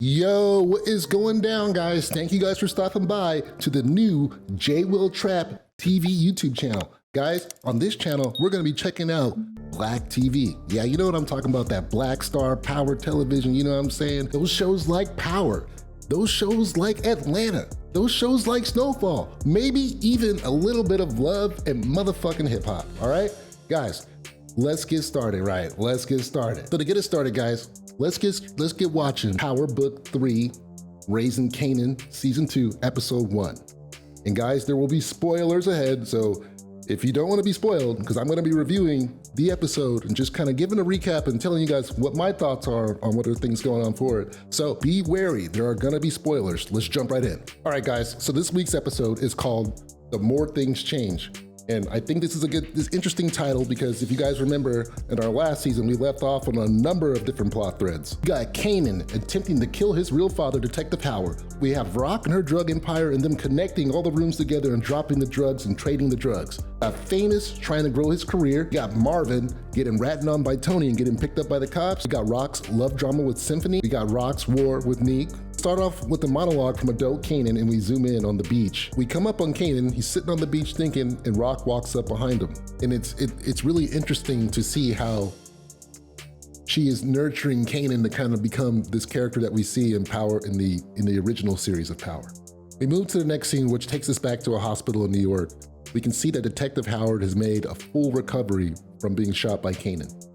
Yo, what is going down, guys? Thank you guys for stopping by to the new J Will Trap TV YouTube channel. Guys, on this channel, we're gonna be checking out Black TV. Yeah, you know what I'm talking about, that Black Star Power television, you know what I'm saying? Those shows like Power, those shows like Atlanta, those shows like Snowfall, maybe even a little bit of love and motherfucking hip hop, all right? Guys, let's get started, right? Let's get started. So to get us started, guys, let's get watching Power Book 3, Raising Kanan, Season 2, Episode 1. And guys, there will be spoilers ahead, so if you don't want to be spoiled, because I'm going to be reviewing the episode and just kind of giving a recap and telling you guys what my thoughts are on what are things going on for it. So be wary, there are going to be spoilers. Let's jump right in. All right, guys, so this week's episode is called The More Things Change. And I think this is this interesting title because if you guys remember, in our last season, we left off on a number of different plot threads. We got Kanan attempting to kill his real father, Detective Howard. We have Rock and her drug empire and them connecting all the rooms together and dropping the drugs and trading the drugs. Famous trying to grow his career. We got Marvin getting ratted on by Tony and getting picked up by the cops. We got Rock's love drama with Symphony. We got Rock's war with Neek. Start off with a monologue from adult Kanan and we zoom in on the beach. We come up on Kanan, he's sitting on the beach thinking, and Rock walks up behind him. And it's really interesting to see how she is nurturing Kanan to kind of become this character that we see in Power in the original series of Power. We move to the next scene, which takes us back to a hospital in New York. We can see that Detective Howard has made a full recovery from being shot by Kanan.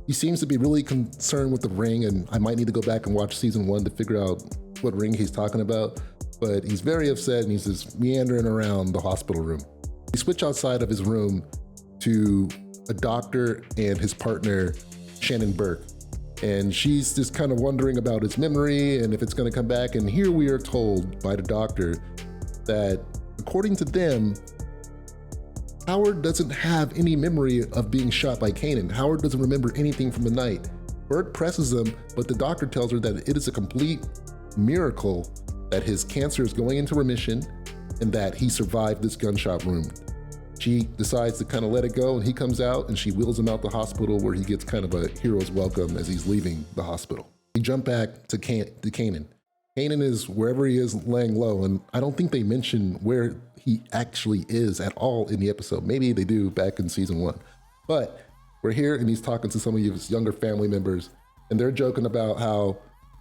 He seems to be really concerned with the ring, and I might need to go back and watch season 1 to figure out what ring he's talking about, but he's very upset and he's just meandering around the hospital room. We switch outside of his room to a doctor and his partner, Shannon Burke, and she's just kind of wondering about his memory and if it's gonna come back, and here we are told by the doctor that according to them, Howard doesn't have any memory of being shot by Kanan. Howard doesn't remember anything from the night. Burke presses him, but the doctor tells her that it is a complete miracle that his cancer is going into remission and that he survived this gunshot wound. She decides to kind of let it go, and he comes out and she wheels him out the hospital where he gets kind of a hero's welcome as he's leaving the hospital. We jump back to Kanan. Kanan is wherever he is laying low, and I don't think they mention where he actually is at all in the episode. Maybe they do back in season 1. But we're here and he's talking to some of his younger family members, and they're joking about how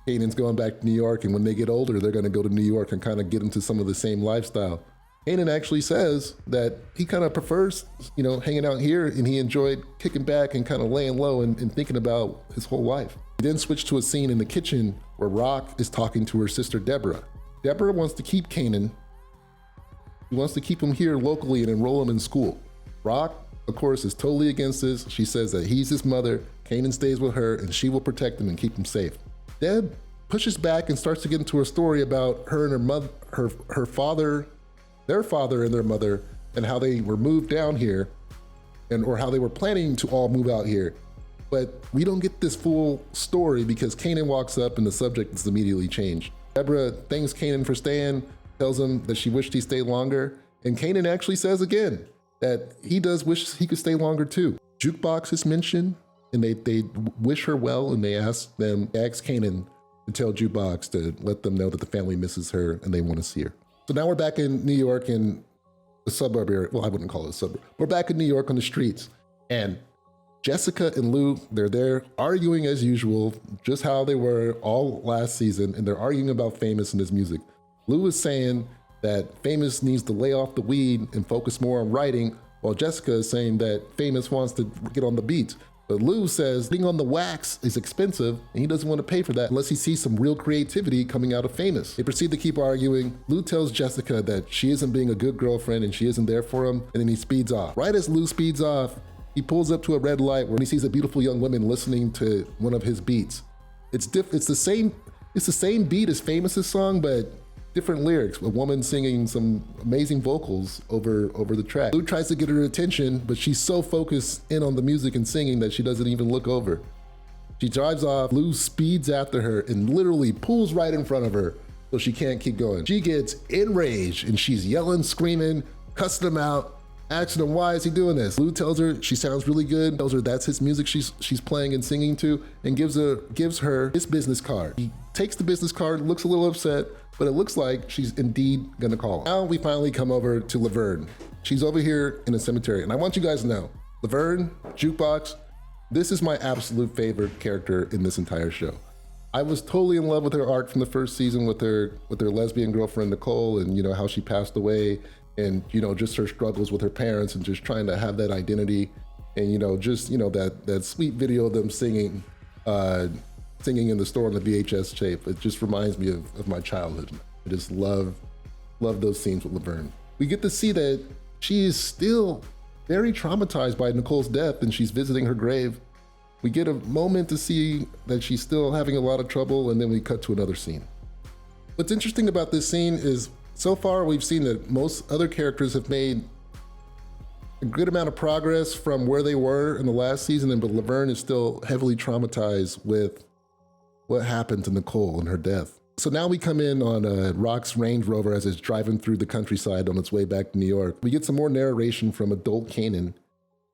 Kanan's going back to New York, and when they get older, they're gonna go to New York and kind of get into some of the same lifestyle. Kanan actually says that he kind of prefers, hanging out here, and he enjoyed kicking back and kind of laying low and thinking about his whole life. We then switch to a scene in the kitchen where Rock is talking to her sister, Deborah. Deborah wants to keep Kanan. She wants to keep him here locally and enroll him in school. Rock, of course, is totally against this. She says that he's his mother, Kanan stays with her, and she will protect him and keep him safe. Deb pushes back and starts to get into a story about her and her mother, her father, their father and their mother, and how they were moved down here, or how they were planning to all move out here. But we don't get this full story because Kanan walks up and the subject is immediately changed. Deborah thanks Kanan for staying, tells him that she wished he stayed longer, and Kanan actually says again that he does wish he could stay longer too. Jukebox is mentioned, and they wish her well, and they ask Kanan to tell Jukebox to let them know that the family misses her and they want to see her. So now we're back in New York in the suburb area. Well, I wouldn't call it a suburb. We're back in New York on the streets, and Jessica and Lou, they're there arguing as usual, just how they were all last season, and they're arguing about Famous and his music. Lou is saying that Famous needs to lay off the weed and focus more on writing, while Jessica is saying that Famous wants to get on the beats. But Lou says being on the wax is expensive and he doesn't want to pay for that unless he sees some real creativity coming out of Famous. They proceed to keep arguing. Lou tells Jessica that she isn't being a good girlfriend and she isn't there for him, and then he speeds off. Right as Lou speeds off, he pulls up to a red light where he sees a beautiful young woman listening to one of his beats. It's the same beat as Famous's song, but different lyrics. A woman singing some amazing vocals over the track. Lou tries to get her attention, but she's so focused in on the music and singing that she doesn't even look over. She drives off. Lou speeds after her and literally pulls right in front of her so she can't keep going. She gets enraged and she's yelling, screaming, cussing him out, asking him, why is he doing this? Lou tells her she sounds really good, tells her that's his music she's playing and singing to, and gives her his business card. He takes the business card, looks a little upset, but it looks like she's indeed gonna call him. Now we finally come over to Laverne. She's over here in a cemetery, and I want you guys to know, Laverne, Jukebox, this is my absolute favorite character in this entire show. I was totally in love with her arc from the first season with her lesbian girlfriend Nicole, and you know how she passed away, and you know just her struggles with her parents and just trying to have that identity, and you know just that sweet video of them singing in the store on the VHS tape. It just reminds me of my childhood. I just love those scenes with Laverne. We get to see that she is still very traumatized by Nicole's death, and she's visiting her grave. We get a moment to see that she's still having a lot of trouble, and then we cut to another scene. What's interesting about this scene is so far we've seen that most other characters have made a good amount of progress from where they were in the last season, but Laverne is still heavily traumatized with what happened to Nicole and her death. So now we come in on Rock's Range Rover as it's driving through the countryside on its way back to New York. We get some more narration from adult Kanan,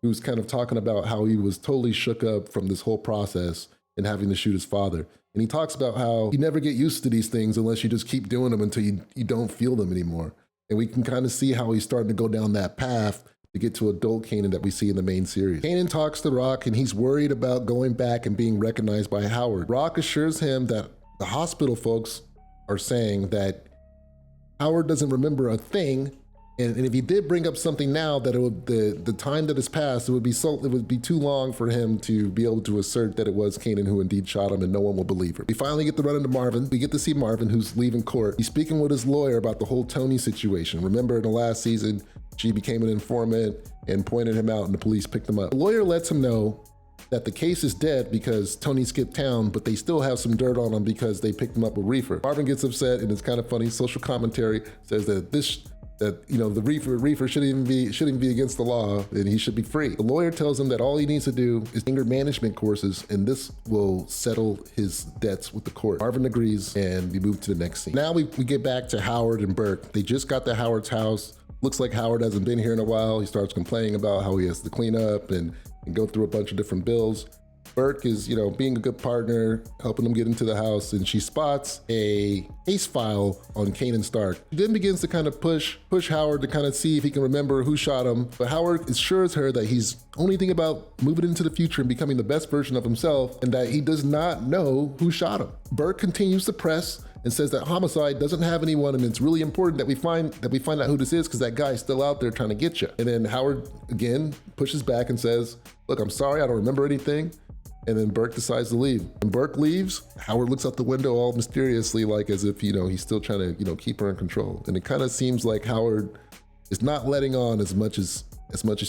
who's kind of talking about how he was totally shook up from this whole process and having to shoot his father. And he talks about how you never get used to these things unless you just keep doing them until you don't feel them anymore. And we can kind of see how he's starting to go down that path to get to adult Kanan that we see in the main series. Kanan talks to Rock, and he's worried about going back and being recognized by Howard. Rock assures him that the hospital folks are saying that Howard doesn't remember a thing, and if he did bring up something now, that it would, the time that has passed, it would be too long for him to be able to assert that it was Kanan who indeed shot him, and no one will believe her. We finally get to run into Marvin. We get to see Marvin, who's leaving court. He's speaking with his lawyer about the whole Tony situation. Remember in the last season, she became an informant and pointed him out, and the police picked him up. The lawyer lets him know that the case is dead because Tony skipped town, but they still have some dirt on him because they picked him up with reefer. Marvin gets upset, and it's kind of funny. Social commentary says that the reefer shouldn't even be against the law, and he should be free. The lawyer tells him that all he needs to do is anger management courses, and this will settle his debts with the court. Marvin agrees, and we move to the next scene. Now we get back to Howard and Burke. They just got to Howard's house. Looks like Howard hasn't been here in a while. He starts complaining about how he has to clean up and go through a bunch of different bills. Burke is, being a good partner, helping him get into the house, and she spots a case file on Kanan Stark. She then begins to kind of push Howard to kind of see if he can remember who shot him, but Howard assures her that he's only thinking about moving into the future and becoming the best version of himself, and that he does not know who shot him. Burke continues to press and says that homicide doesn't have anyone, and it's really important that we find out who this is because that guy's still out there trying to get you. And then Howard again pushes back and says, look, I'm sorry, I don't remember anything. And then Burke decides to leave. When Burke leaves, Howard looks out the window all mysteriously, like as if, he's still trying to, keep her in control. And it kind of seems like Howard is not letting on as much as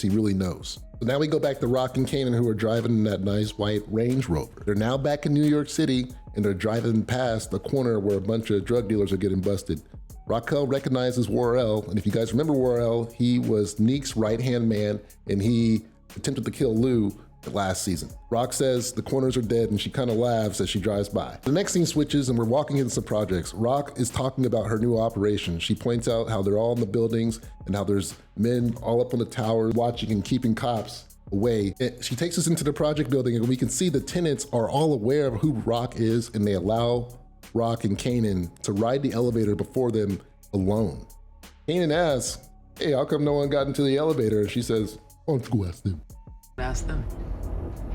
he really knows. So now we go back to Rock and Kanan, who are driving in that nice white Range Rover. They're now back in New York City, and they're driving past the corner where a bunch of drug dealers are getting busted. Raquel recognizes Worrell, and if you guys remember Worrell, he was Neek's right-hand man, and he attempted to kill Lou last season. Rock says the corners are dead, and she kind of laughs as she drives by. The next scene switches, and we're walking into some projects. Rock is talking about her new operation. She points out how they're all in the buildings and how there's men all up on the tower watching and keeping cops away. She takes us into the project building, and we can see the tenants are all aware of who Rock is, and they allow Rock and Kanan to ride the elevator before them alone. Kanan asks, hey, how come no one got into the elevator? And she says, why don't you go ask them? Ask them.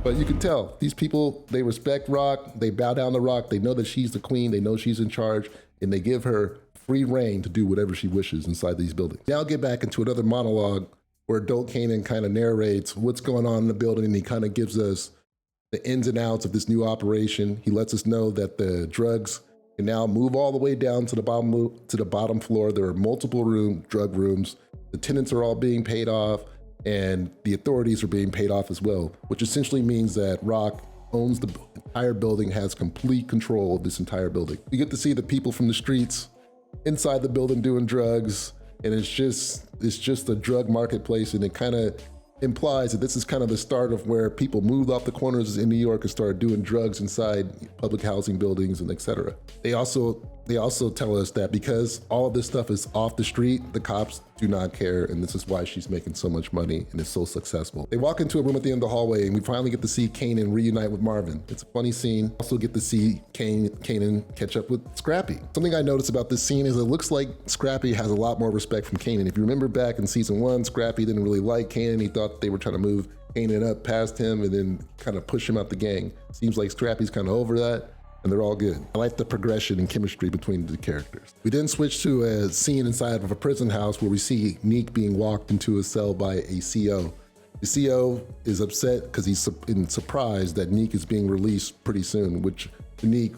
But you can tell, these people, they respect Rock, they bow down to Rock, they know that she's the queen, they know she's in charge, and they give her free reign to do whatever she wishes inside these buildings. Now I'll get back into another monologue where adult Kanan kind of narrates what's going on in the building, and he kind of gives us the ins and outs of this new operation. He lets us know that the drugs can now move all the way down to the bottom floor. There are multiple drug rooms. The tenants are all being paid off, and the authorities are being paid off as well, which essentially means that Rock owns the entire building, has complete control of this entire building. We get to see the people from the streets inside the building doing drugs, and it's just a drug marketplace, and it kind of implies that this is kind of the start of where people moved off the corners in New York and started doing drugs inside public housing buildings and etc. They also They also tell us that because all of this stuff is off the street, the cops do not care, and this is why she's making so much money and is so successful. They walk into a room at the end of the hallway, and we finally get to see Kanan reunite with Marvin. It's a funny scene. Also get to see Kanan catch up with Scrappy. Something I noticed about this scene is it looks like Scrappy has a lot more respect from Kanan. If you remember back in season 1, Scrappy didn't really like Kanan. He thought they were trying to move Kanan up past him and then kind of push him out the gang. Seems like Scrappy's kind of over that, and they're all good. I like the progression and chemistry between the characters. We then switch to a scene inside of a prison house where we see Neek being walked into a cell by a CO. The CO is upset because he's surprised that Neek is being released pretty soon, which Neek,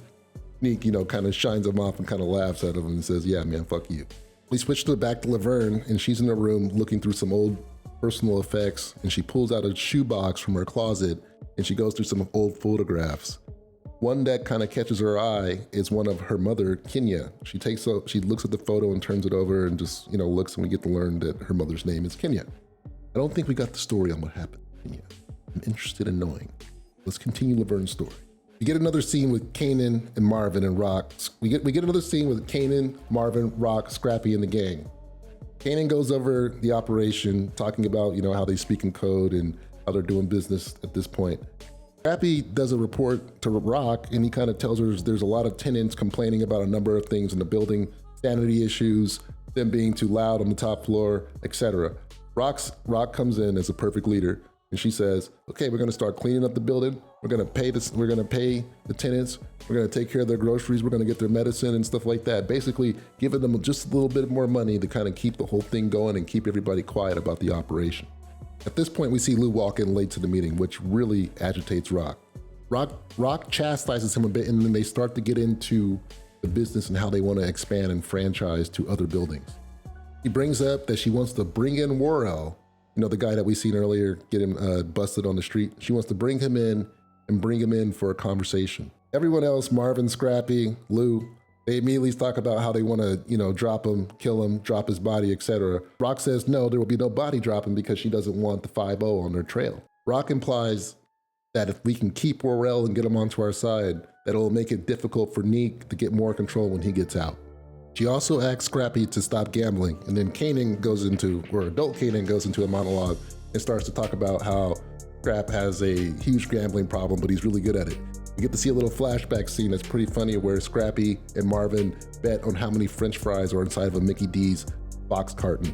kind of shines him off and kind of laughs at him and says, yeah, man, fuck you. We switch back to Laverne, and she's in a room looking through some old personal effects, and she pulls out a shoebox from her closet, and she goes through some old photographs. One that kind of catches her eye is one of her mother, Kenya. She looks at the photo and turns it over and just, looks, and we get to learn that her mother's name is Kenya. I don't think we got the story on what happened to Kenya. I'm interested in knowing. Let's continue Laverne's story. We get another scene with Kanan and Marvin and Rock. We get another scene with Kanan, Marvin, Rock, Scrappy, and the gang. Kanan goes over the operation, talking about, how they speak in code and how they're doing business at this point. Scrappy does a report to Rock, and he kind of tells her there's a lot of tenants complaining about a number of things in the building, sanity issues, them being too loud on the top floor, etc. Rock comes in as a perfect leader, and she says, okay, we're gonna start cleaning up the building. We're gonna pay the tenants. We're gonna take care of their groceries. We're gonna get their medicine and stuff like that. Basically giving them just a little bit more money to kind of keep the whole thing going and keep everybody quiet about the operation. At this point, we see Lou walk in late to the meeting, which really agitates Rock. Rock chastises him a bit, and then they start to get into the business and how they want to expand and franchise to other buildings. He brings up that she wants to bring in Worrell, the guy that we seen earlier get him busted on the street. She wants to bring him in for a conversation. Everyone else, Marvin, Scrappy, Lou, they immediately talk about how they want to, drop him, kill him, drop his body, etc. Rock says no, there will be no body dropping because she doesn't want the 5-0 on their trail. Rock implies that if we can keep Worrell and get him onto our side, that it'll make it difficult for Neek to get more control when he gets out. She also asks Scrappy to stop gambling, and then adult Kanan goes into a monologue and starts to talk about how Scrap has a huge gambling problem, but he's really good at it. We get to see a little flashback scene that's pretty funny where Scrappy and Marvin bet on how many French fries are inside of a Mickey D's box carton.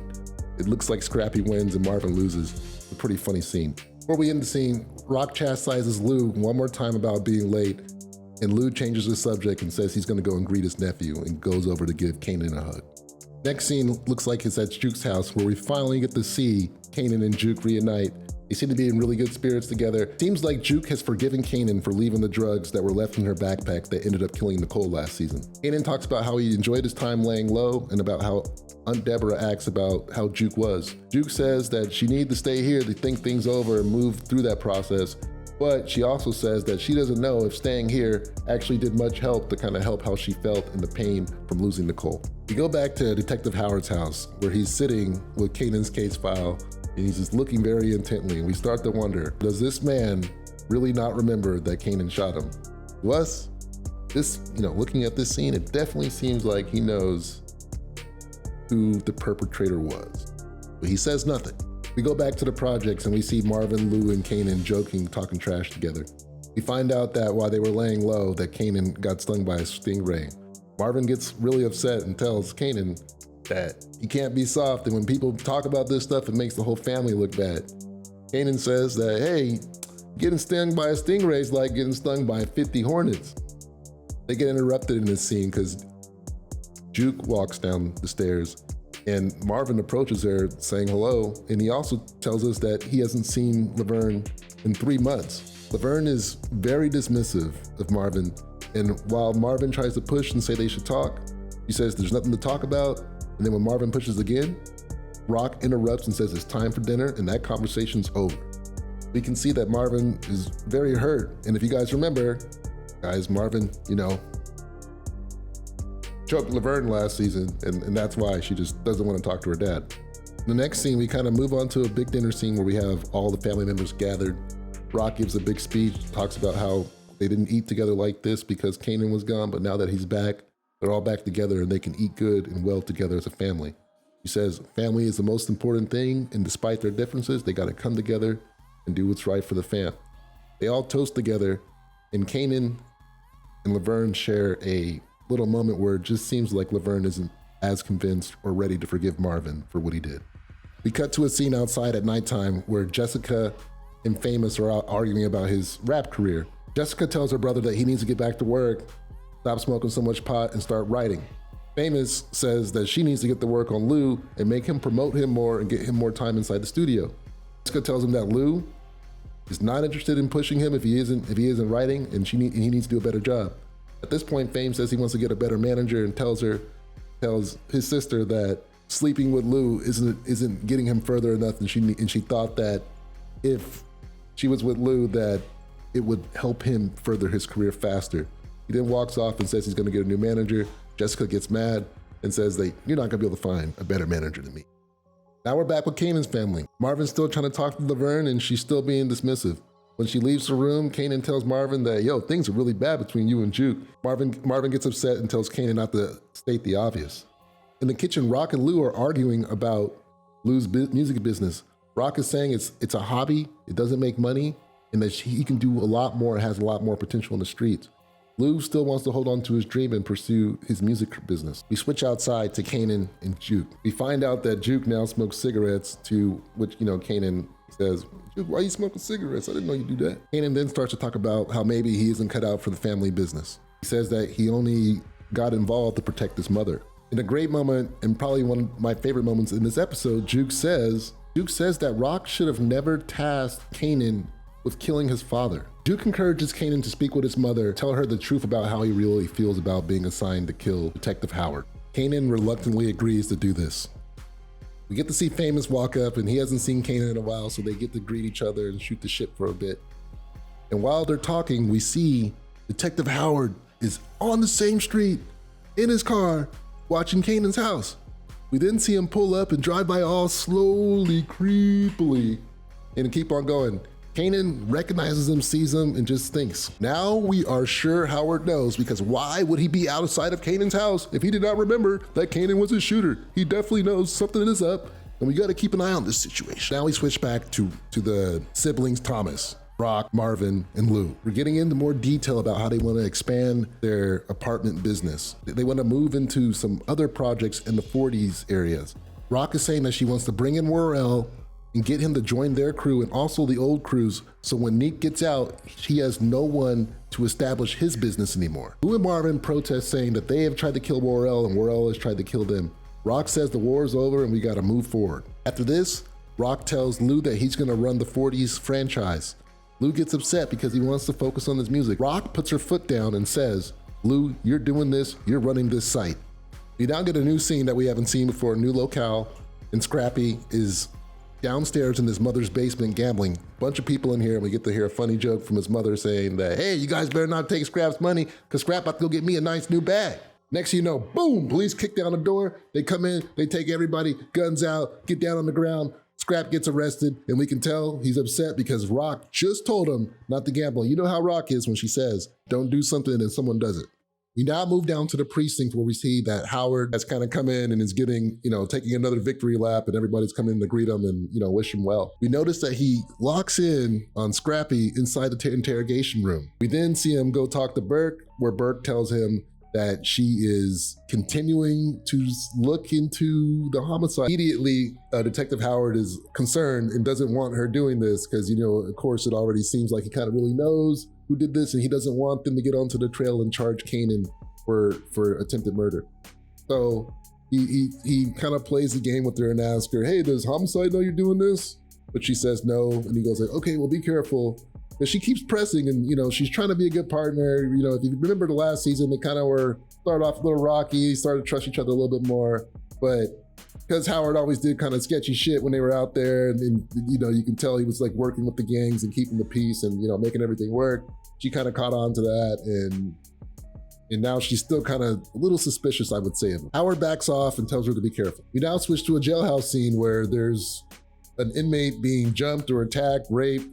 It looks like Scrappy wins and Marvin loses. It's a pretty funny scene. Before we end the scene, Rock chastises Lou one more time about being late, and Lou changes the subject and says he's gonna go and greet his nephew and goes over to give Kanan a hug. Next scene looks like it's at Juke's house where we finally get to see Kanan and Juke reunite. They seem to be in really good spirits together. Seems like Juke has forgiven Kanan for leaving the drugs that were left in her backpack that ended up killing Nicole last season. Kanan talks about how he enjoyed his time laying low and about how Aunt Deborah asks about how Juke was. Juke says that she needed to stay here to think things over and move through that process, but she also says that she doesn't know if staying here actually did much help to kind of help how she felt and the pain from losing Nicole. We go back to Detective Howard's house where he's sitting with Kanan's case file, and he's just looking very intently, and we start to wonder, does this man really not remember that Kanan shot him? To us, looking at this scene, it definitely seems like he knows who the perpetrator was, but he says nothing. We go back to the projects and we see Marvin, Lou, and Kanan joking, talking trash together. We find out that while they were laying low, that Kanan got stung by a stingray. Marvin gets really upset and tells Kanan that he can't be soft, and when people talk about this stuff, it makes the whole family look bad. Kanan says that, hey, getting stung by a stingray is like getting stung by 50 hornets. They get interrupted in this scene because Juke walks down the stairs and Marvin approaches her saying hello, and he also tells us that he hasn't seen Laverne in 3 months. Laverne is very dismissive of Marvin, and while Marvin tries to push and say they should talk, she says there's nothing to talk about. And then when Marvin pushes again, Rock interrupts and says it's time for dinner, and that conversation's over. We can see that Marvin is very hurt. And if you guys remember, Marvin, choked Laverne last season, and that's why she just doesn't want to talk to her dad. In the next scene, we kind of move on to a big dinner scene where we have all the family members gathered. Rock gives a big speech, talks about how they didn't eat together like this because Kanan was gone, but now that he's back, They're all back together and they can eat good and well together as a family. He says family is the most important thing, and despite their differences, they got to come together and do what's right for the fam. They all toast together, and Kanan and Laverne share a little moment where it just seems like Laverne isn't as convinced or ready to forgive Marvin for what he did. We cut to a scene outside at nighttime where Jessica and Famous are out arguing about his rap career. Jessica tells her brother that he needs to get back to work, stop smoking so much pot, and start writing. Famous says that she needs to get to work on Lou and make him promote him more and get him more time inside the studio. Jessica tells him that Lou is not interested in pushing him if he isn't writing, and he needs to do a better job. At this point, Fame says he wants to get a better manager and tells his sister that sleeping with Lou isn't getting him further enough, and she thought that if she was with Lou that it would help him further his career faster. He then walks off and says he's going to get a new manager. Jessica gets mad and says that you're not going to be able to find a better manager than me. Now we're back with Kanan's family. Marvin's still trying to talk to Laverne and she's still being dismissive. When she leaves the room, Kanan tells Marvin that, yo, things are really bad between you and Juke. Marvin gets upset and tells Kanan not to state the obvious. In the kitchen, Rock and Lou are arguing about Lou's music business. Rock is saying it's a hobby, it doesn't make money, and that he can do a lot more and has a lot more potential in the streets. Lou still wants to hold on to his dream and pursue his music business. We switch outside to Kanan and Juke. We find out that Juke now smokes cigarettes, to which, Kanan says, Juke, why are you smoking cigarettes? I didn't know you do that. Kanan then starts to talk about how maybe he isn't cut out for the family business. He says that he only got involved to protect his mother. In a great moment, and probably one of my favorite moments in this episode, Juke says that Rock should have never tasked Kanan with killing his father. Duke encourages Kanan to speak with his mother, tell her the truth about how he really feels about being assigned to kill Detective Howard. Kanan reluctantly agrees to do this. We get to see Famous walk up, and he hasn't seen Kanan in a while, so they get to greet each other and shoot the shit for a bit. And while they're talking, we see Detective Howard is on the same street, in his car, watching Kanan's house. We then see him pull up and drive by all slowly, creepily, and keep on going. Kanan recognizes him, sees him, and just thinks. Now we are sure Howard knows, because why would he be outside of Kanan's house if he did not remember that Kanan was his shooter? He definitely knows something is up, and we gotta keep an eye on this situation. Now we switch back to the siblings Thomas, Rock, Marvin, and Lou. We're getting into more detail about how they want to expand their apartment business. They want to move into some other projects in the 40s areas. Rock is saying that she wants to bring in Worrell and get him to join their crew and also the old crews, so when Neek gets out, he has no one to establish his business anymore. Lou and Marvin protest, saying that they have tried to kill Worrell and Worrell has tried to kill them. Rock says the war is over and we gotta move forward. After this, Rock tells Lou that he's gonna run the 40s franchise. Lou gets upset because he wants to focus on his music. Rock puts her foot down and says, Lou, you're doing this, you're running this site. We now get a new scene that we haven't seen before, a new locale, and Scrappy is downstairs in his mother's basement gambling. Bunch of people in here, and we get to hear a funny joke from his mother saying that, hey, you guys better not take Scrap's money, because Scrap about to go get me a nice new bag. Next thing you know, boom, police kick down the door, they come in, they take everybody, guns out, get down on the ground. Scrap gets arrested, and we can tell he's upset because Rock just told him not to gamble. You know how Rock is when she says, don't do something and someone does it. We now move down to the precinct where we see that Howard has kind of come in and is getting, taking another victory lap, and everybody's coming in to greet him and, wish him well. We notice that he locks in on Scrappy inside the interrogation room. We then see him go talk to Burke, where Burke tells him that she is continuing to look into the homicide. Immediately, Detective Howard is concerned and doesn't want her doing this because, of course, it already seems like he kind of really knows who did this, and he doesn't want them to get onto the trail and charge Kanan for attempted murder. So he kind of plays the game with her and asks her, hey, does homicide know you're doing this? But she says no, and he goes like, okay, well, be careful. But she keeps pressing, and she's trying to be a good partner. If you remember the last season, they kind of started off a little rocky, started to trust each other a little bit more. But because Howard always did kind of sketchy shit when they were out there, and you can tell he was like working with the gangs and keeping the peace and making everything work. She kind of caught on to that, and now she's still kind of a little suspicious, I would say, of him. Howard backs off and tells her to be careful. We now switch to a jailhouse scene where there's an inmate being jumped or attacked, raped.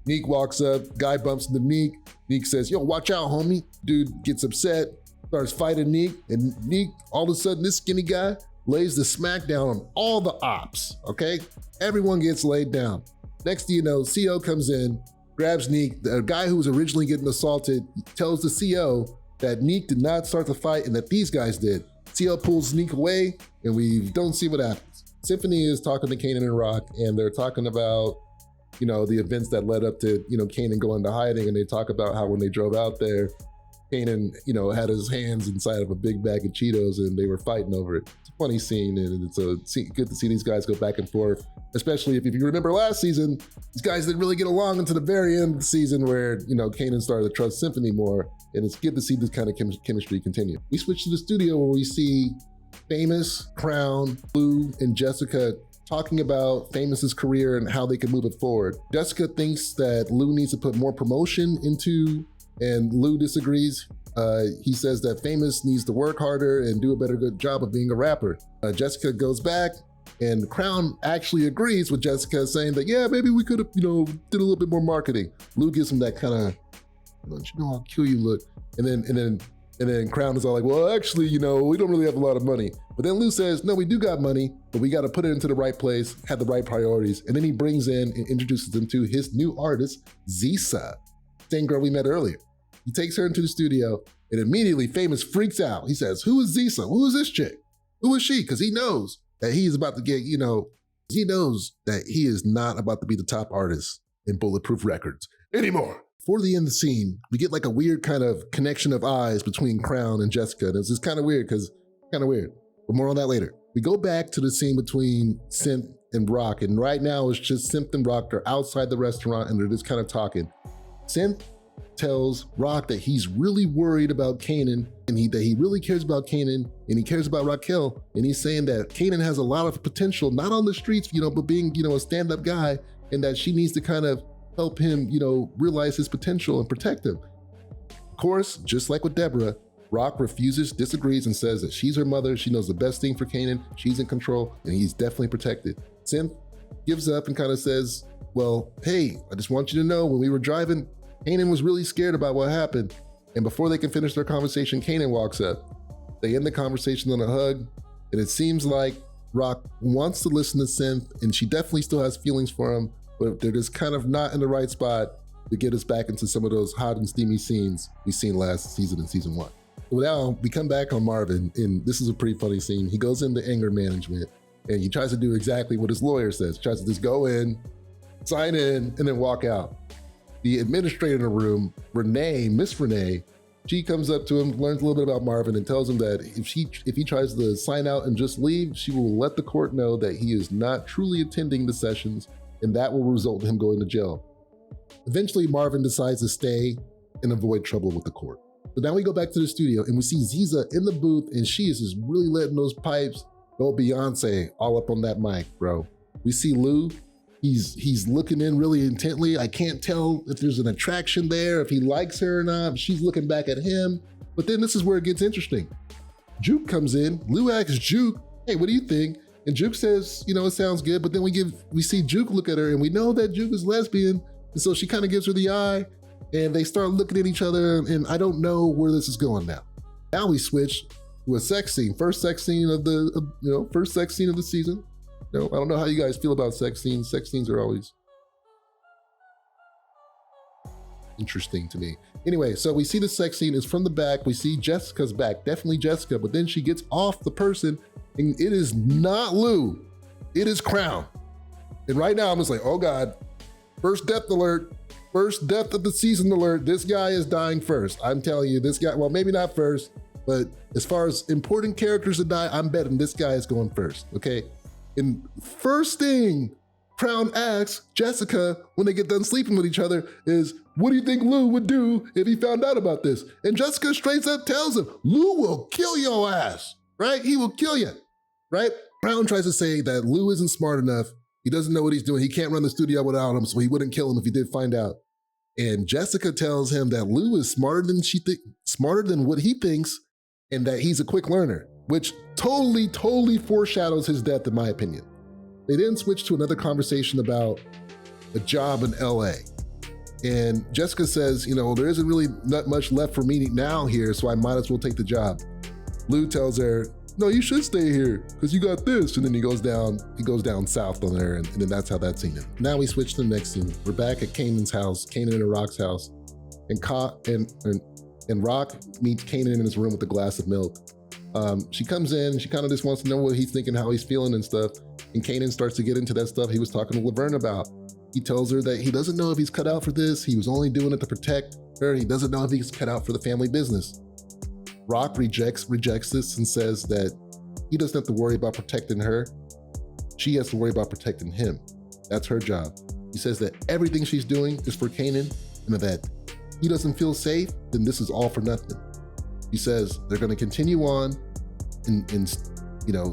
Neek walks up, guy bumps into Neek. Neek says, yo, watch out, homie. Dude gets upset, starts fighting Neek, and Neek, all of a sudden, this skinny guy lays the smackdown on all the ops, okay? Everyone gets laid down. Next thing you know, CO comes in, grabs Neek. The guy who was originally getting assaulted tells the CO that Neek did not start the fight and that these guys did. CO pulls Neek away, and we don't see what happens. Symphony is talking to Kanan and Rock, and they're talking about, you know, the events that led up to, you know, Kanan going into hiding, and they talk about how when they drove out there, Kanan, you know, had his hands inside of a big bag of Cheetos and they were fighting over it. It's a funny scene, and it's good to see these guys go back and forth, especially if you remember last season, these guys didn't really get along until the very end of the season where, you know, Kanan started to trust Symphony more, and it's good to see this kind of chemistry continue. We switch to the studio where we see Famous, Crown, Lou, and Jessica talking about Famous's career and how they can move it forward. Jessica thinks that Lou needs to put more promotion into, and Lou disagrees. He says that Famous needs to work harder and do a good job of being a rapper. Jessica goes back, and Crown actually agrees with Jessica, saying that, yeah, maybe we could have, you know, did a little bit more marketing. Lou gives him that kind of, don't you know I'll kill you look. And then Crown is all like, well, actually, you know, we don't really have a lot of money. But then Lou says, no, we do got money, but we got to put it into the right place, have the right priorities. And then he brings in and introduces them to his new artist, Zisa, same girl we met earlier. He takes her into the studio, and immediately Famous freaks out. He says, who is Zisa? Who is this chick? Who is she? Because he knows that he's about to get, you know, he knows that he is not about to be the top artist in Bulletproof Records anymore. Before the end of the scene, we get like a weird kind of connection of eyes between Crown and Jessica. And it's just kind of weird but more on that later. We go back to the scene between Synth and Rock, and right now it's just Synth and Rock. They're outside the restaurant and they're just kind of talking. Synth tells Rock that he's really worried about Kanan, and that he really cares about Kanan, and he cares about Raquel, and he's saying that Kanan has a lot of potential, not on the streets, you know, but being, you know, a stand-up guy, and that she needs to kind of help him, you know, realize his potential and protect him. Of course, just like with Deborah, Rock refuses, disagrees, and says that she's her mother, she knows the best thing for Kanan, she's in control, and he's definitely protected. Synth gives up and kind of says, well, hey, I just want you to know, when we were driving, Kanan was really scared about what happened. And before they can finish their conversation, Kanan walks up. They end the conversation on a hug, and it seems like Rock wants to listen to Synth, and she definitely still has feelings for him, but they're just kind of not in the right spot to get us back into some of those hot and steamy scenes we've seen last season in season 1. Well, now we come back on Marvin, and this is a pretty funny scene. He goes into anger management, and he tries to do exactly what his lawyer says. He tries to just go in, sign in, and then walk out. The administrator in the room, Miss Renee, she comes up to him, learns a little bit about Marvin, and tells him that if he tries to sign out and just leave, she will let the court know that he is not truly attending the sessions, and that will result in him going to jail. Eventually, Marvin decides to stay and avoid trouble with the court. But now we go back to the studio, and we see Ziza in the booth, and she is just really letting those pipes go Beyonce all up on that mic, bro. We see Lou. He's looking in really intently. I can't tell if there's an attraction there, if he likes her or not. She's looking back at him. But then this is where it gets interesting. Juke comes in. Lou asks Juke, hey, what do you think? And Juke says, you know, it sounds good. But then we see Juke look at her, and we know that Juke is lesbian. And so she kind of gives her the eye, and they start looking at each other. And I don't know where this is going now. Now we switch to a sex scene. First sex scene of the season. No, I don't know how you guys feel about sex scenes. Sex scenes are always interesting to me. Anyway, so we see the sex scene is from the back. We see Jessica's back, definitely Jessica, but then she gets off the person, and it is not Lou. It is Crown. And right now I'm just like, oh God, first death alert, first death of the season alert. This guy is dying first. I'm telling you, this guy, well, maybe not first, but as far as important characters to die, I'm betting this guy is going first, okay? And first thing Crown asks Jessica when they get done sleeping with each other is, what do you think Lou would do if he found out about this? And Jessica straight up tells him, Lou will kill your ass, right? He will kill you, right? Crown tries to say that Lou isn't smart enough. He doesn't know what he's doing. He can't run the studio without him, so he wouldn't kill him if he did find out. And Jessica tells him that Lou is smarter than what he thinks, and that he's a quick learner, which totally foreshadows his death, in my opinion. They then switch to another conversation about a job in LA. And Jessica says, you know, there isn't really not much left for me now here, so I might as well take the job. Lou tells her, no, you should stay here because you got this. And then he goes down south on her, and then that's how that scene is. Now we switch to the next scene. We're back at Kanan's house, Kanan and Rock's house, and Rock meets Kanan in his room with a glass of milk. She comes in, she kind of just wants to know what he's thinking, how he's feeling and stuff. And Kanan starts to get into that stuff he was talking to Laverne about. He tells her that he doesn't know if he's cut out for this. He was only doing it to protect her. He doesn't know if he's cut out for the family business. Rock rejects this and says that he doesn't have to worry about protecting her. She has to worry about protecting him. That's her job. He says that everything she's doing is for Kanan, and that he doesn't feel safe, then this is all for nothing. He says they're going to continue on and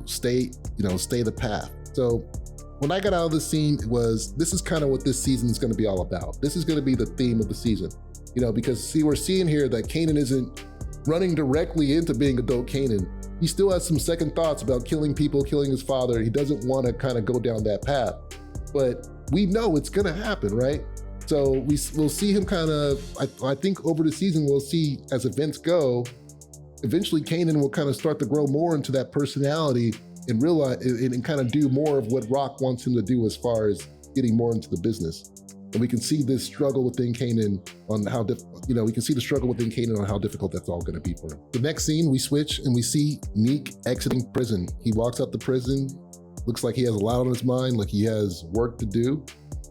stay the path. So when I got out of this scene, this is kind of what this season is going to be all about. This is going to be the theme of the season, because see, we're seeing here that Kanan isn't running directly into being adult Kanan. He still has some second thoughts about killing people, killing his father. He doesn't want to kind of go down that path, but we know it's going to happen, right? So we'll see him kind of, I think over the season, we'll see as events go, eventually Kanan will kind of start to grow more into that personality and realize and kind of do more of what Rock wants him to do as far as getting more into the business. And we can see this struggle within Kanan on how difficult that's all going to be for him. The next scene, we switch and we see Meek exiting prison. He walks out the prison, looks like he has a lot on his mind, like he has work to do.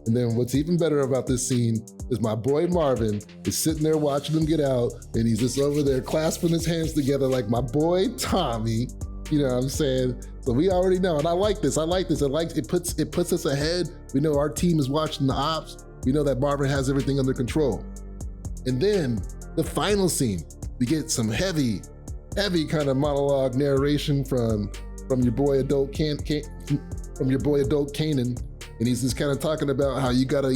And then what's even better about this scene is my boy Marvin is sitting there watching him get out, and he's just over there clasping his hands together like my boy Tommy. You know what I'm saying? So we already know, and I like this. It puts us ahead. We know our team is watching the ops. We know that Marvin has everything under control. And then the final scene, we get some heavy kind of monologue narration from your boy adult Kanan, and he's just kind of talking about how you gotta,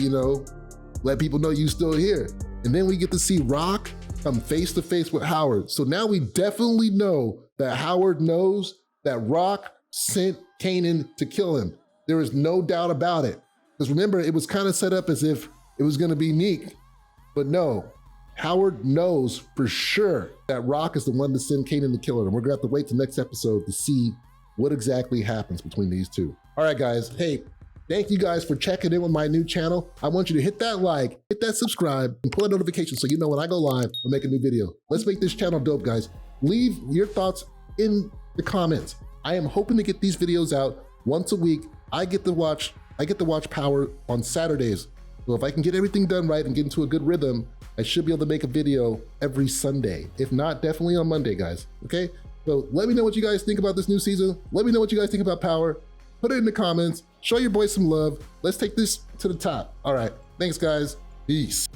let people know you still here. And then we get to see Rock come face to face with Howard. So now we definitely know that Howard knows that Rock sent Kanan to kill him. There is no doubt about it. Because remember, it was kind of set up as if it was gonna be Meek, but no, Howard knows for sure that Rock is the one to send Kanan to kill him. And we're gonna have to wait till next episode to see what exactly happens between these two. All right, guys, hey, thank you guys for checking in with my new channel. I want you to hit that like, hit that subscribe, and pull that notification so you know when I go live or make a new video. Let's make this channel dope, guys. Leave your thoughts in the comments. I am hoping to get these videos out once a week. I get to watch Power on Saturdays. So if I can get everything done right and get into a good rhythm, I should be able to make a video every Sunday. If not, definitely on Monday, guys, okay? So let me know what you guys think about this new season. Let me know what you guys think about Power. Put it in the comments. Show your boys some love. Let's take this to the top. All right, thanks guys, peace.